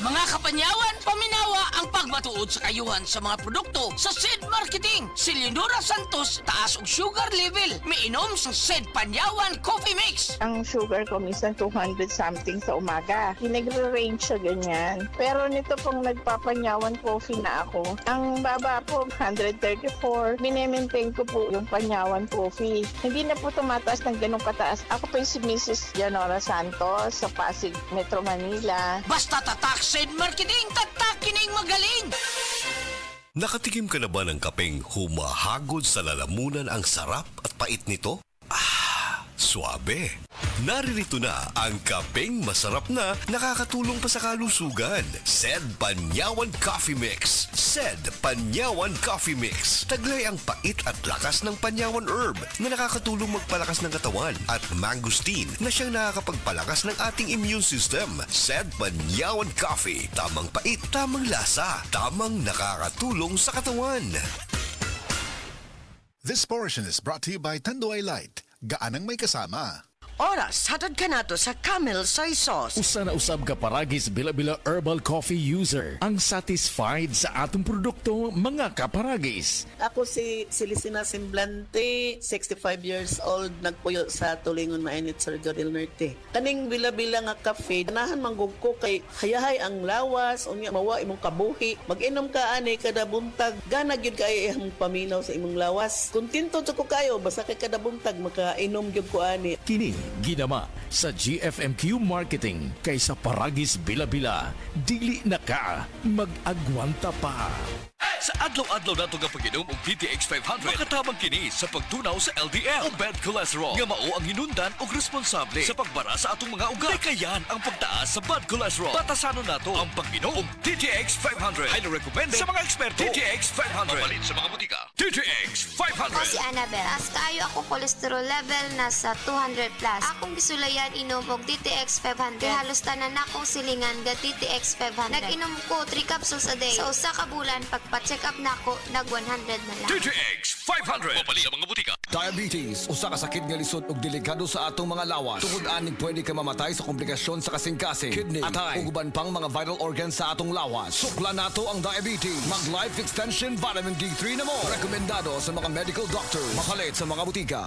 Mga kapanyawan, paminawa ang pagmatuod sa kayuhan sa mga produkto sa SED Marketing. Si Leonora Santos, taas og sugar level. Miinom sa SED Panyawan Coffee Mix. Ang sugar ko minsan 200 something sa umaga. Pinagre-range siya ganyan. Pero nito pong nagpapanyawan coffee na ako, ang baba po 134. Minemaintain ko po yung panyawan coffee. Hindi na po tumataas ng ganong kataas. Ako po yung si Mrs. Leonora Santos sa Pasig, Metro Manila. Basta tatak SED Marketing, tatak kining magaling. Nakatikim ka na ba ng kapeng humahagod sa lalamunan ang sarap at pait nito? Ah, suabe! Naririto na ang kapeng masarap na nakakatulong pa sa kalusugan. SED Panyawan Coffee Mix. SED Panyawan Coffee Mix. Taglay ang pait at lakas ng panyawan herb na nakakatulong magpalakas ng katawan at mangosteen na siyang nakakapagpalakas ng ating immune system. SED Panyawan Coffee. Tamang pait, tamang lasa, tamang nakakatulong sa katawan. This portion is brought to you by Tanduay Light. Gaanang may kasama. Oras, hatod ka nato sa Camel Soy Sauce. Usa na usab ka paragis bila-bila herbal coffee user ang satisfied sa atong produkto mga kaparagis. Ako si Silicina Semblante, 65 years old, nagpuyo sa Tulingon Mainit, Surigao del Norte. Kaning bila-bila nga kafe, ganahan manggug ko kay hayahay ang lawas, unya mawa imong kabuhi. Mag-inom ka ani kada buntag, gana gyud kay ang paminaw sa imong lawas. Kontento jud ko kayo basta kay kada buntag makainom gyud ko ani. Kini ginama sa GFMQ Marketing kaysa paragis bila-bila dili na ka mag-agwanta pa. Sa adlaw-adlaw nato nga pag-inom og DTX 500, makatabang kini sa pagtunaw sa LDL o bad cholesterol nga mao ang hinundan og responsable sa pagbara sa atong mga ugat. Kayan ang pagtaas sa bad cholesterol. Batasanon nato ang pag-inom og DTX 500. Highly recommended sa mga eksperto. DTX 500. Mapalit sa mga butika. DTX 500. Ako si Annabel. As kaayo ako cholesterol level nasa 200 plus. Akong gisulayan inom og DTX 500. Kay halos tanan akong silingan ga DTX 500. Nag-inom ko 3 capsules a day. Sa usa ka bulan pagpa-check up na ako, nag 100 na lang. DTX 500. Mapalit sa mga butika. Diabetes, usa ka sakit nga lisod ug delikado sa atong mga lawas. Tungod aning pwede ka mamatay sa komplikasyon sa kasing-kasing, kidney, atay, ug uban pang mga vital organs sa atong lawas. Sukla nato ang diabetes. Mag Life Extension Vitamin D3 na mo. Rekomendado sa mga medical doctors. Makalit sa mga butika.